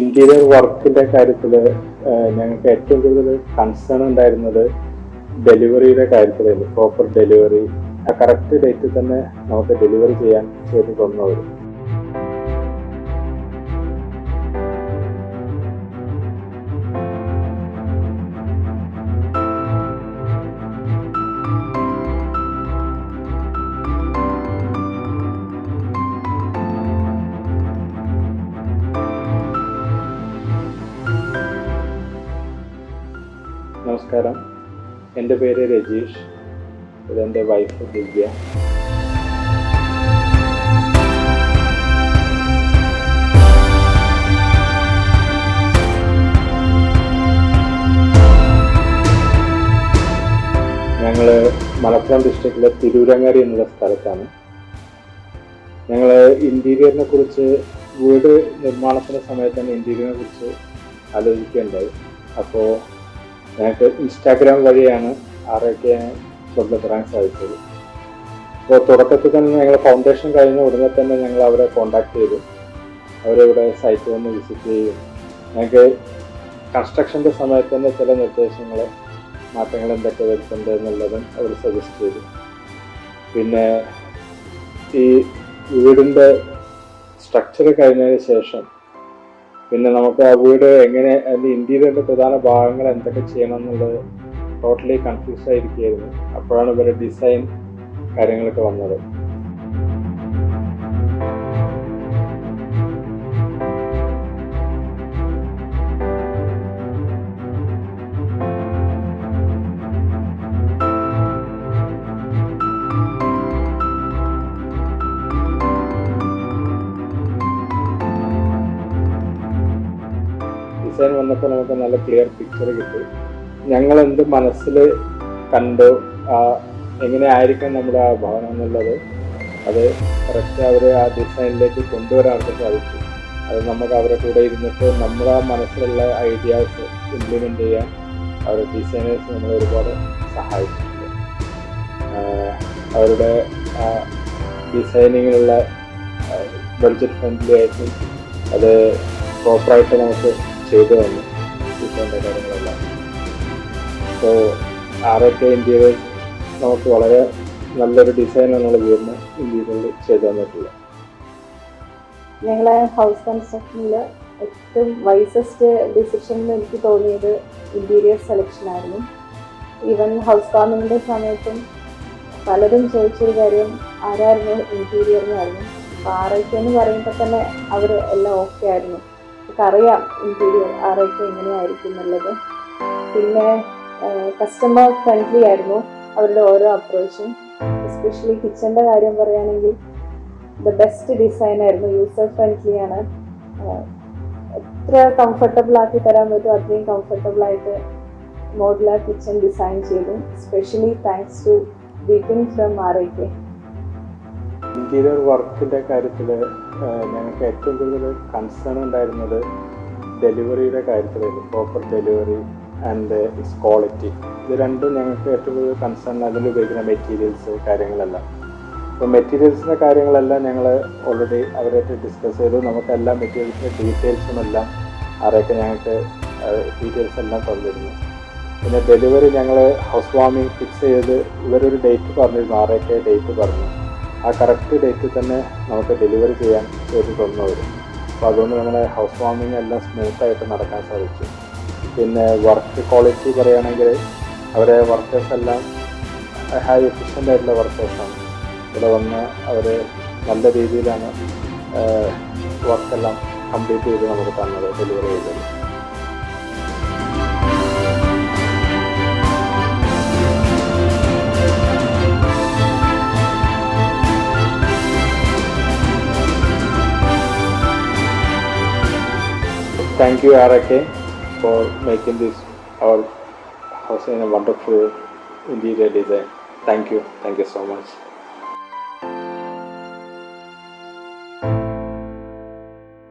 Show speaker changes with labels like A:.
A: Interior വർക്കിന്റെ കാര്യത്തിൽ ഞങ്ങൾക്ക് ഏറ്റവും കൂടുതൽ കൺസേൺ ഉണ്ടായിരുന്നത് ഡെലിവറിയുടെ കാര്യത്തിലായിരുന്നു. പ്രോപ്പർ ഡെലിവറി ആ കറക്റ്റ് ഡേറ്റിൽ തന്നെ നമുക്ക് ഡെലിവറി ചെയ്ത് തന്നവർ. നമസ്കാരം, എൻ്റെ പേര് രജീഷ്, ഇതെൻ്റെ വൈഫ് ദിവ്യ. ഞങ്ങൾ മലപ്പുറം ഡിസ്ട്രിക്റ്റിലെ തിരൂരങ്ങാടി എന്നുള്ള സ്ഥലത്താണ്. ഞങ്ങൾ ഇൻറ്റീരിയറിനെ കുറിച്ച് വീട് നിർമ്മാണത്തിൻ്റെ സമയത്ത് തന്നെ ഇൻറ്റീരിയറിനെ കുറിച്ച് ആലോചിക്കുകയുണ്ടായി. അപ്പോൾ ഞങ്ങൾക്ക് ഇൻസ്റ്റാഗ്രാം വഴിയാണ് ആറൊക്കെ ബന്ധപ്പെടാൻ സാധിച്ചത്. അപ്പോൾ തുടക്കത്തിൽ തന്നെ ഞങ്ങൾ ഫൗണ്ടേഷൻ കഴിഞ്ഞ ഉടനെ തന്നെ ഞങ്ങൾ അവരെ കോൺടാക്ട് ചെയ്തു. അവരിവിടെ സൈറ്റ് വന്ന് വിസിറ്റ് ചെയ്യും. ഞങ്ങൾക്ക് കൺസ്ട്രക്ഷൻ്റെ സമയത്ത് തന്നെ ചില നിർദ്ദേശങ്ങൾ, മാറ്റങ്ങൾ എന്തൊക്കെ വരുത്തുന്നുണ്ട് എന്നുള്ളതും അവർ സജസ്റ്റ് ചെയ്തു. പിന്നെ ഈ വീടിൻ്റെ സ്ട്രക്ചർ കഴിഞ്ഞതിന് ശേഷം പിന്നെ നമുക്ക് ആ വീട് എങ്ങനെ, അതിൻ്റെ ഇൻറ്റീരിയറിൻ്റെ പ്രധാന ഭാഗങ്ങൾ എന്തൊക്കെ ചെയ്യണം എന്നുള്ളത് ടോട്ടലി കൺഫ്യൂസ് ആയിരിക്കുകയായിരുന്നു. അപ്പോഴാണ് ഇവരുടെ ഡിസൈൻ കാര്യങ്ങളൊക്കെ വന്നത്. ഡിസൈൻ വന്നപ്പോൾ നമുക്ക് നല്ല ക്ലിയർ പിക്ചർ കിട്ടി. ഞങ്ങളെന്ത് മനസ്സിൽ കണ്ടു, എങ്ങനെ ആയിരിക്കും നമ്മുടെ ആ ഭവനം എന്നുള്ളത്, അത് കറക്റ്റ് അവർ ആ ഡിസൈനിലേക്ക് കൊണ്ടുവരാൻ സാധിച്ചു. അത് നമുക്ക് അവരുടെ കൂടെ ഇരുന്നിട്ട് നമ്മുടെ ആ മനസ്സിലുള്ള ഐഡിയാസ് ഇംപ്ലിമെൻ്റ് ചെയ്യാൻ അവരുടെ ഡിസൈനേഴ്സ് നമ്മളെ ഒരുപാട് സഹായിച്ചിട്ടുണ്ട്. അവരുടെ ഡിസൈനിങ്ങിനുള്ള ബഡ്ജറ്റ് ഫ്രണ്ട്ലി ആയിട്ടും അത് പ്രോപ്പറായിട്ട് നമുക്ക് ചെയ്തു തന്നു ഡിസൈൻ്റെ കാര്യങ്ങളെല്ലാം. സോ ആറൊക്കെ ഇൻറ്റീരിയേഴ്സ് നമുക്ക് വളരെ നല്ലൊരു ഡിസൈൻ എന്നുള്ള വീടിന് ഇൻറ്റീരിയറിൽ ചെയ്തു തന്നിട്ടുള്ളത്.
B: ഞങ്ങളെ ഹൗസ് കൺസ്ട്രക്ഷനിൽ ഏറ്റവും വൈസസ്റ്റ് ഡിസിഷൻ എന്ന് എനിക്ക് തോന്നിയത് ഇൻറ്റീരിയർ സെലക്ഷൻ ആയിരുന്നു. ഈവൻ ഹൗസ് വാമിങ്ങിൻ്റെ സമയത്തും പലരും ചോദിച്ചൊരു കാര്യം ആരായിരുന്നു ഇൻറ്റീരിയറിനായിരുന്നു. അപ്പോൾ ആറൊക്കെ എന്ന് പറയുമ്പോൾ തന്നെ അവർ എല്ലാം ഓക്കെ ആയിരുന്നു. അറിയാം ഇൻറ്റീരിയർ ആറൊക്കെ എങ്ങനെയായിരിക്കും എന്നുള്ളത്. പിന്നെ കസ്റ്റമർ ഫ്രണ്ട്ലി ആയിരുന്നു അവരുടെ ഓരോ അപ്രോച്ചും. എസ്പെഷ്യലി കിച്ചൻ്റെ കാര്യം പറയുകയാണെങ്കിൽ ദ ബെസ്റ്റ് ഡിസൈൻ ആയിരുന്നു. യൂസർ ഫ്രണ്ട്ലി ആണ്. എത്ര കംഫർട്ടബിൾ ആക്കി തരാൻ പറ്റും അത്രയും കംഫർട്ടബിളായിട്ട് മോഡുലാർ കിച്ചൺ ഡിസൈൻ ചെയ്തു. സ്പെഷ്യലി താങ്ക്സ് ടു ബീപ്പിൻ ഫ്രം ആറൊക്കെ.
A: ഇൻറ്റീരിയർ വർക്കിൻ്റെ കാര്യത്തിൽ ഞങ്ങൾക്ക് ഏറ്റവും കൂടുതൽ കൺസേൺ ഉണ്ടായിരുന്നത് ഡെലിവറിയുടെ കാര്യത്തിലായിരുന്നു. Proper delivery and its quality. ഇത് രണ്ടും ഞങ്ങൾക്ക് ഏറ്റവും കൂടുതൽ കൺസേൺ. അതിൽ ഉപയോഗിക്കുന്ന മെറ്റീരിയൽസ് കാര്യങ്ങളെല്ലാം. അപ്പോൾ മെറ്റീരിയൽസിൻ്റെ കാര്യങ്ങളെല്ലാം ഞങ്ങൾ ഓൾറെഡി അവരായിട്ട് ഡിസ്കസ് ചെയ്തു. നമുക്ക് എല്ലാ മെറ്റീരിയൽസിൻ്റെ ഡീറ്റെയിൽസും എല്ലാം ആറൊക്കെ ഞങ്ങൾക്ക് ഡീറ്റെയിൽസ് എല്ലാം തന്നിരുന്നു. പിന്നെ ഡെലിവറി ഞങ്ങൾ ഹൗസ് വാമിങ് ഫിക്സ് ചെയ്ത് ഇവരൊരു ഡേറ്റ് പറഞ്ഞിരുന്നു, ആറൊക്കെ ഡേറ്റ് പറഞ്ഞു. ആ കറക്റ്റ് ഡേറ്റിൽ തന്നെ നമുക്ക് ഡെലിവറി ചെയ്ത് തന്നവർ. അപ്പോൾ അതുകൊണ്ട് നമ്മളെ ഹൗസ് വാമിങ് എല്ലാം സ്മൂത്തായിട്ട് നടക്കാൻ സാധിച്ചു. പിന്നെ വർക്ക് ക്വാളിറ്റി പറയുകയാണെങ്കിൽ അവരെ വർക്കേഴ്സ് എല്ലാം ഹൈ എഫിഷ്യൻ്റ് ആയിട്ടുള്ള വർക്കേഴ്സാണ്. ഇവിടെ വന്ന് അവർ നല്ല രീതിയിലാണ് വർക്കെല്ലാം കംപ്ലീറ്റ് ചെയ്ത് നമുക്ക് തന്നത്, ഡെലിവറി ചെയ്തത്. Thank you RK for making this our house in a wonderful interior design. Thank you so much.